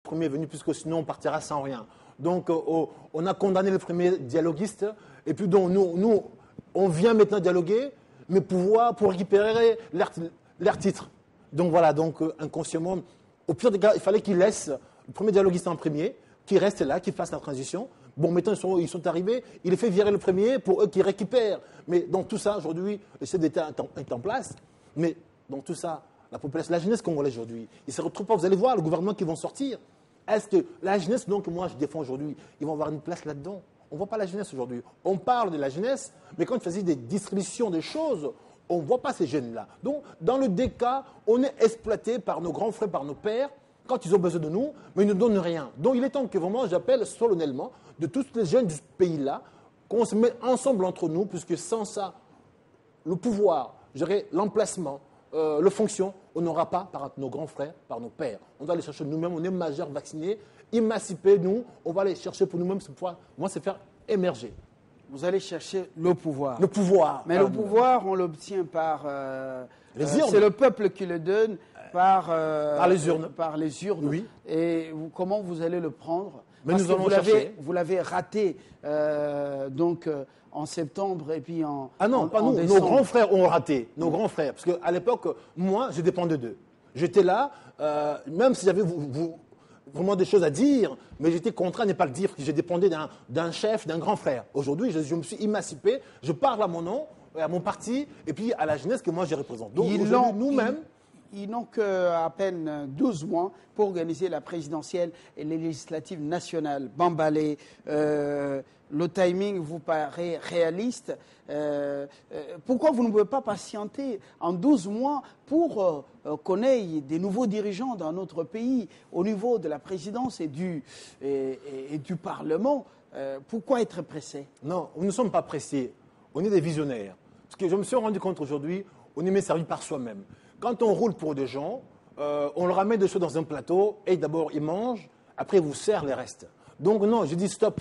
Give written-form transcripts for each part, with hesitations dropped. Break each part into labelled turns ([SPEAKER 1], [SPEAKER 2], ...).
[SPEAKER 1] premier venu, puisque sinon on partira sans rien. Donc on a condamné le premier dialoguiste, et puis donc nous on vient maintenant dialoguer, mais pour récupérer leur titre. Donc voilà, donc inconsciemment, au pire des cas, il fallait qu'ils laissent le premier dialoguiste en premier, qui reste là, qui fasse la transition. Bon, maintenant, ils sont arrivés, il est fait virer le premier pour eux qui récupèrent. Mais dans tout ça, aujourd'hui, le chef d'État est en place. Mais dans tout ça, la population, la jeunesse congolaise aujourd'hui, ils ne se retrouvent pas. Vous allez voir le gouvernement qui vont sortir. Est-ce que la jeunesse, donc, moi, je défends aujourd'hui, ils vont avoir une place là-dedans? On ne voit pas la jeunesse aujourd'hui. On parle de la jeunesse, mais quand il s'agit des distributions des choses, on ne voit pas ces jeunes-là. Donc, dans le deux cas, on est exploité par nos grands frères, par nos pères, quand ils ont besoin de nous, mais ils ne donnent rien. Donc, il est temps que vraiment, j'appelle solennellement de tous les jeunes du pays-là, qu'on se mette ensemble entre nous, puisque sans ça, le pouvoir, l'emplacement, le fonction, on n'aura pas par nos grands frères, par nos pères. On doit aller chercher nous-mêmes, on est majeurs, vaccinés, émancipés, nous, on va aller chercher pour nous-mêmes ce pouvoir, se faire émerger.
[SPEAKER 2] Vous allez chercher le pouvoir.
[SPEAKER 1] Le pouvoir.
[SPEAKER 2] Mais le pouvoir, on l'obtient par...
[SPEAKER 1] les urnes.
[SPEAKER 2] C'est le peuple qui le donne par
[SPEAKER 1] les urnes.
[SPEAKER 2] Par les urnes.
[SPEAKER 1] Oui.
[SPEAKER 2] Et comment vous allez le prendre?
[SPEAKER 1] Mais
[SPEAKER 2] parce
[SPEAKER 1] nous
[SPEAKER 2] que
[SPEAKER 1] allons chercher.
[SPEAKER 2] Vous l'avez raté en septembre et puis en
[SPEAKER 1] Ah non, pas nous.
[SPEAKER 2] décembre.
[SPEAKER 1] Nos grands frères ont raté. Nos grands frères. Parce qu'à l'époque, moi, je dépendais d'eux. J'étais là, même si j'avais vraiment des choses à dire, mais j'étais contraint de ne pas le dire, que je dépendais d'un chef, d'un grand frère. Aujourd'hui, je me suis émancipé, je parle à mon nom, à mon parti, et puis à la jeunesse que moi je représente. Donc aujourd'hui, nous-mêmes...
[SPEAKER 2] Ils n'ont qu'à peine 12 mois pour organiser la présidentielle et les législatives nationales. Bambalé, le timing vous paraît réaliste. Pourquoi vous ne pouvez pas patienter en 12 mois pour qu'on ait des nouveaux dirigeants dans notre pays au niveau de la présidence et du Parlement? Pourquoi être pressé?
[SPEAKER 1] Non, nous ne sommes pas pressés. On est des visionnaires. Parce que je me suis rendu compte aujourd'hui, on est servi par soi-même. Quand on roule pour des gens, on leur ramène des choses dans un plateau et d'abord ils mangent, après ils vous servent les restes. Donc non, je dis stop.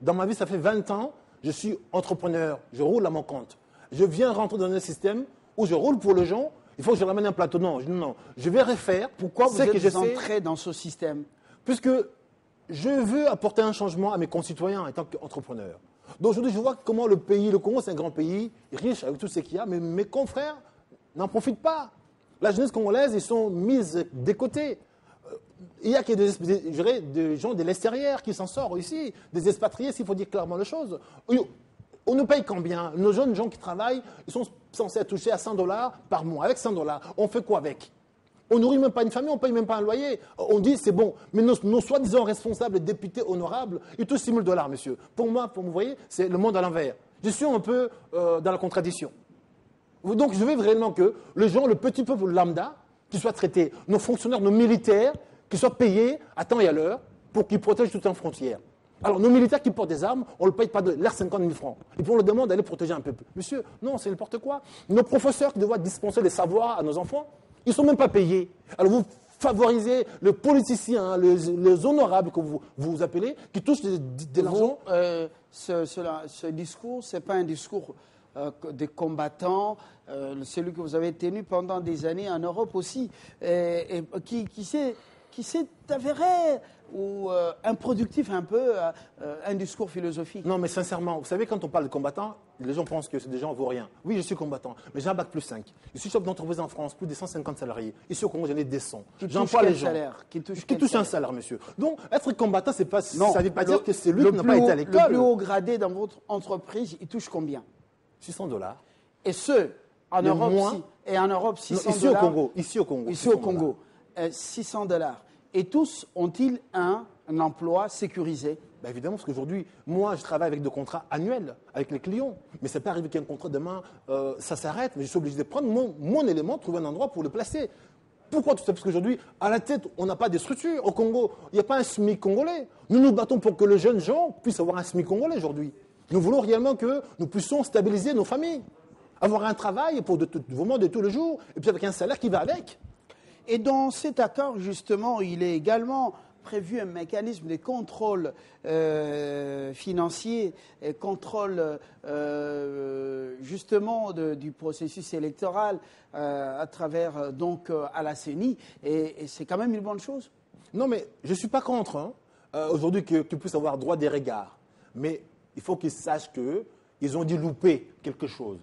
[SPEAKER 1] Dans ma vie, ça fait 20 ans, je suis entrepreneur, je roule à mon compte. Je viens rentrer dans un système où je roule pour les gens, il faut que je ramène un plateau. Non, je vais refaire.
[SPEAKER 2] Pourquoi vous êtes entré dans ce système?
[SPEAKER 1] Puisque je veux apporter un changement à mes concitoyens en tant qu'entrepreneur. Donc aujourd'hui, je vois comment le Congo, c'est un grand pays, riche avec tout ce qu'il y a, mais mes confrères n'en profitent pas. La jeunesse congolaise, ils sont mises de côté. Il y a des gens de l'extérieur qui s'en sortent ici, des expatriés, s'il faut dire clairement les choses. On nous paye combien? Nos jeunes gens qui travaillent, ils sont censés toucher à $100 par mois. Avec $100, on fait quoi avec? On nourrit même pas une famille, on ne paye même pas un loyer. On dit c'est bon. Mais nos soi-disant responsables, députés honorables, ils touchent $6 000, monsieur. Pour moi, vous voyez, c'est le monde à l'envers. Je suis un peu dans la contradiction. Donc je veux vraiment que les gens, le petit peuple lambda, qui soit traité, nos fonctionnaires, nos militaires, qui soient payés à temps et à l'heure pour qu'ils protègent toute une frontière. Alors nos militaires qui portent des armes, on ne le paye pas de l'air 50 000 francs. Et puis on leur demande d'aller protéger un peuple. Monsieur, non, c'est n'importe quoi. Nos professeurs qui doivent dispenser les savoirs à nos enfants, ils ne sont même pas payés. Alors vous favorisez les politiciens, les honorables que vous appelez, qui touchent de l'argent.
[SPEAKER 2] Ce discours, ce n'est pas un discours des combattants, celui que vous avez tenu pendant des années en Europe aussi, qui s'est avéré ou improductif un peu, un discours philosophique.
[SPEAKER 1] Non, mais sincèrement, vous savez, quand on parle de combattants, les gens pensent que c'est des gens vaut rien. Oui, je suis combattant, mais j'ai un bac +5. Je suis chef d'entreprise en France, plus de 150 salariés. Ici au Congo, j'en ai des 100.
[SPEAKER 2] J'emploie les gens. Qui
[SPEAKER 1] touche un salaire, monsieur. Donc, être combattant, ça ne veut pas dire que c'est lui qui n'a pas été à l'école.
[SPEAKER 2] Le plus haut gradé dans votre entreprise, il touche combien?
[SPEAKER 1] $600.
[SPEAKER 2] Et en Europe, et en Europe, $600.
[SPEAKER 1] Ici au Congo.
[SPEAKER 2] $600. Et tous ont-ils un emploi sécurisé?
[SPEAKER 1] Ben évidemment, parce qu'aujourd'hui, moi, je travaille avec des contrats annuels avec les clients. Mais ça peut arriver qu'un contrat demain, ça s'arrête. Mais je suis obligé de prendre mon élément, trouver un endroit pour le placer. Pourquoi tout ça? Parce qu'aujourd'hui, à la tête, on n'a pas de structure. Au Congo, il n'y a pas un SMIC congolais. Nous nous battons pour que les jeunes gens puissent avoir un SMIC congolais aujourd'hui. Nous voulons réellement que nous puissions stabiliser nos familles, avoir un travail pour vraiment de tous les jours, et puis avec un salaire qui va avec.
[SPEAKER 2] Et dans cet accord, justement, il est également prévu un mécanisme de contrôle financier et contrôle justement du processus électoral à travers à la CENI. Et c'est quand même une bonne chose.
[SPEAKER 1] Non, mais je ne suis pas contre, hein, aujourd'hui, qu'ils puissent avoir droit des regards. Mais il faut qu'ils sachent qu'ils ont dû louper quelque chose.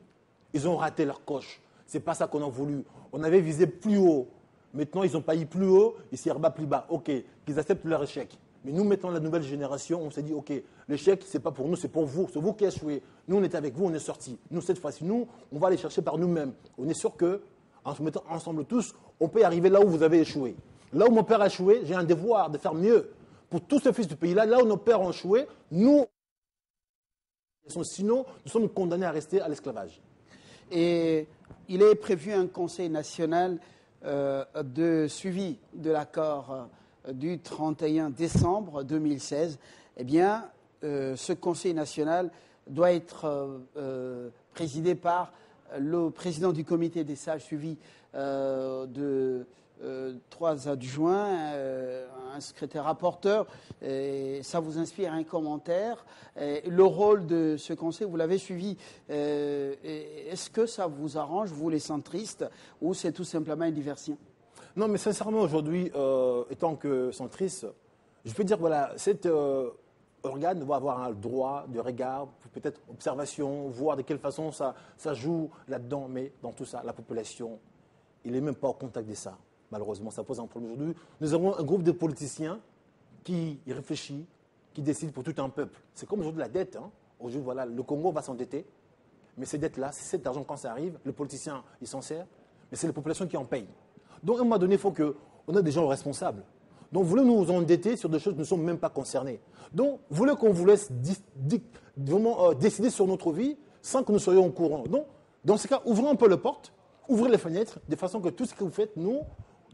[SPEAKER 1] Ils ont raté leur coche. Ce n'est pas ça qu'on a voulu. On avait visé plus haut. Maintenant, ils n'ont pas eu plus haut, ils s'y rebattent plus bas. OK, qu'ils acceptent leur échec. Mais nous, maintenant, la nouvelle génération, on s'est dit, OK, l'échec, ce n'est pas pour nous, c'est pour vous. C'est vous qui échouez. Nous, on est avec vous, on est sortis. Nous, cette fois-ci, nous, on va aller chercher par nous-mêmes. On est sûr qu'en se mettant ensemble tous, on peut y arriver là où vous avez échoué. Là où mon père a échoué, j'ai un devoir de faire mieux. Pour tous ces fils du pays-là, là où nos pères ont échoué, nous, sinon, nous sommes condamnés à rester à l'esclavage.
[SPEAKER 2] Et il est prévu un conseil national de suivi de l'accord du 31 décembre 2016. Eh bien, ce conseil national doit être présidé par le président du comité des sages suivis de 3 adjoints, un secrétaire rapporteur. Et ça vous inspire un commentaire. Et le rôle de ce conseil, vous l'avez suivi. Est-ce que ça vous arrange, vous les centristes, ou c'est tout simplement une diversion?
[SPEAKER 1] Non, mais sincèrement, aujourd'hui, étant que centriste, je peux dire, voilà, cet organe va avoir un droit de regard, peut-être observation, voir de quelle façon ça joue là-dedans. Mais dans tout ça, la population, il n'est même pas au contact de ça. Malheureusement, ça pose un problème aujourd'hui. Nous avons un groupe de politiciens qui réfléchit, qui décide pour tout un peuple. C'est comme aujourd'hui la dette. Hein. Aujourd'hui, voilà, le Congo va s'endetter. Mais ces dettes-là, c'est cet argent, quand ça arrive, le politicien, il s'en sert. Mais c'est la population qui en paye. Donc, à un moment donné, il faut qu'on ait des gens responsables. Donc, vous voulez nous endetter sur des choses qui ne sont même pas concernées. Donc, vous voulez qu'on vous laisse vraiment, décider sur notre vie sans que nous soyons au courant. Donc, dans ce cas, ouvrez un peu les portes, ouvrez les fenêtres, de façon que tout ce que vous faites, nous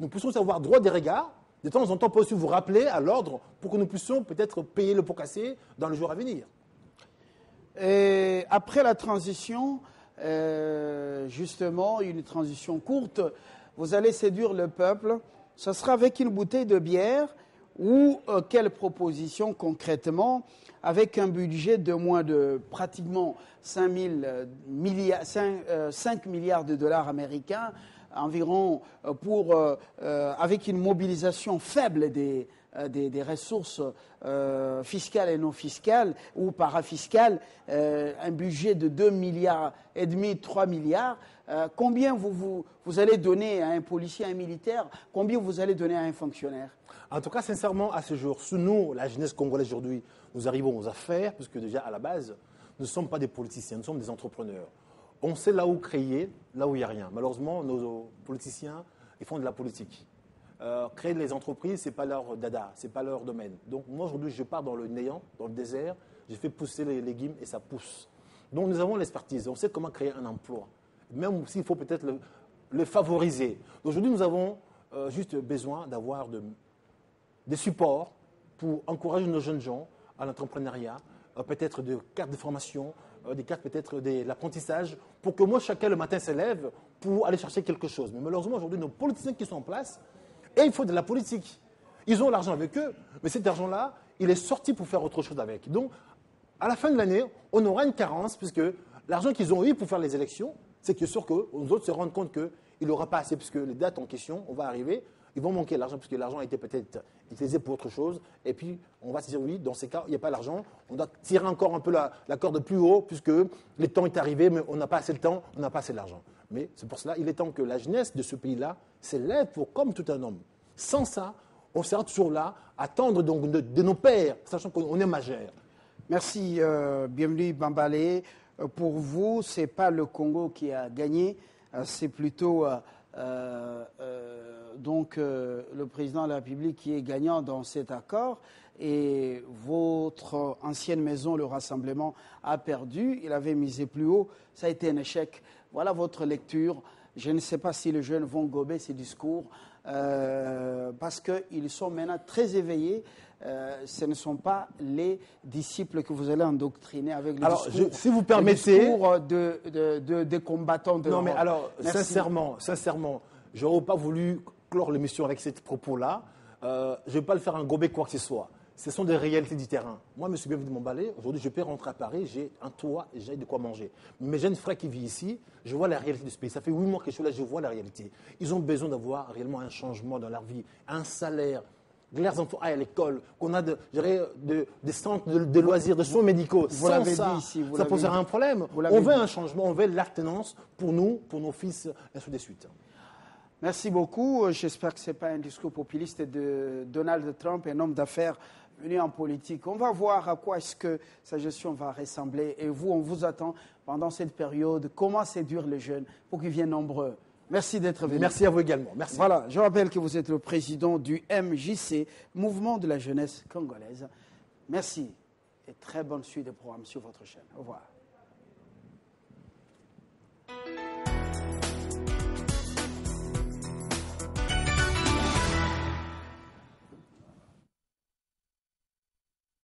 [SPEAKER 1] puissions avoir droit des regards. De temps en temps, on peut aussi vous rappeler à l'ordre pour que nous puissions peut-être payer le pot cassé dans le jour à venir.
[SPEAKER 2] Et après la transition, justement, une transition courte, vous allez séduire le peuple. Ce sera avec une bouteille de bière ou quelle proposition concrètement, avec un budget de moins de pratiquement 5 milliards de dollars américains, environ avec une mobilisation faible des ressources fiscales et non fiscales ou parafiscales, un budget de 2,5 milliards, 3 milliards. Combien vous allez donner à un policier, à un militaire? Combien vous allez donner à un fonctionnaire?
[SPEAKER 1] En tout cas, sincèrement, à ce jour, sous nous, la jeunesse congolaise aujourd'hui, nous arrivons aux affaires, puisque déjà à la base, nous ne sommes pas des politiciens, nous sommes des entrepreneurs. On sait là où créer, là où il n'y a rien. Malheureusement, nos politiciens, ils font de la politique. Créer des entreprises, ce n'est pas leur dada, ce n'est pas leur domaine. Donc moi, aujourd'hui, je pars dans le néant, dans le désert, je fais pousser les légumes et ça pousse. Donc nous avons l'expertise, on sait comment créer un emploi, même s'il faut peut-être le favoriser. Aujourd'hui, nous avons juste besoin d'avoir des supports pour encourager nos jeunes gens à l'entrepreneuriat, peut-être des cartes de formation, des cartes peut-être de l'apprentissage, pour que moi, chacun le matin se lève pour aller chercher quelque chose. Mais malheureusement, aujourd'hui, nos politiciens qui sont en place, et il faut de la politique. Ils ont l'argent avec eux, mais cet argent-là, il est sorti pour faire autre chose avec. Donc, à la fin de l'année, on aura une carence, puisque l'argent qu'ils ont eu pour faire les élections, c'est que sûr que les autres se rendent compte qu'il n'aura pas assez, puisque les dates en question, on va arriver, ils vont manquer l'argent, puisque l'argent a été peut-être utilisé pour autre chose. Et puis, on va se dire, oui, dans ces cas, il n'y a pas l'argent. On doit tirer encore un peu la corde plus haut, puisque le temps est arrivé, mais on n'a pas assez de temps, on n'a pas assez d'argent. Mais c'est pour cela, il est temps que la jeunesse de ce pays-là s'élève comme tout un homme. Sans ça, on sera toujours là, à attendre donc de nos pères, sachant qu'on est majeur.
[SPEAKER 2] Merci, bienvenue Bambalé. Pour vous, ce n'est pas le Congo qui a gagné, c'est plutôt le président de la République qui est gagnant dans cet accord. Et votre ancienne maison, le Rassemblement, a perdu. Il avait misé plus haut. Ça a été un échec. Voilà votre lecture. Je ne sais pas si les jeunes vont gober ces discours parce qu'ils sont maintenant très éveillés. Ce ne sont pas les disciples que vous allez endoctriner avec le discours,
[SPEAKER 1] si vous permettez,
[SPEAKER 2] le discours des combattants de
[SPEAKER 1] Non, mais
[SPEAKER 2] l'Europe.
[SPEAKER 1] alors, sincèrement, je n'aurais pas voulu clore l'émission avec ces propos-là. Je ne vais pas le faire en gober quoi que ce soit. Ce sont des réalités du terrain. Moi, M. Bienvenu Bambalé, aujourd'hui, je peux rentrer à Paris, j'ai un toit et j'ai de quoi manger. Mes jeunes frères qui vivent ici, je vois la réalité de ce pays. Ça fait 8 mois que je suis là, je vois la réalité. Ils ont besoin d'avoir réellement un changement dans leur vie, un salaire que leurs enfants aillent à l'école, qu'on a des centres de loisirs, de soins médicaux.
[SPEAKER 2] Vous
[SPEAKER 1] Sans
[SPEAKER 2] l'avez
[SPEAKER 1] ça,
[SPEAKER 2] dit ici,
[SPEAKER 1] ça poserait un problème. On veut un changement, on veut l'alternance pour nous, pour nos fils, et ainsi de suite.
[SPEAKER 2] Merci beaucoup. J'espère que ce n'est pas un discours populiste de Donald Trump, un homme d'affaires venu en politique. On va voir à quoi est-ce que sa gestion va ressembler. Et vous, on vous attend pendant cette période. Comment séduire les jeunes pour qu'ils viennent nombreux. Merci d'être venu.
[SPEAKER 1] Merci à vous également. Merci.
[SPEAKER 2] Voilà, je rappelle que vous êtes le président du MJC, Mouvement de la jeunesse congolaise. Merci et très bonne suite de programme sur votre chaîne. Au revoir.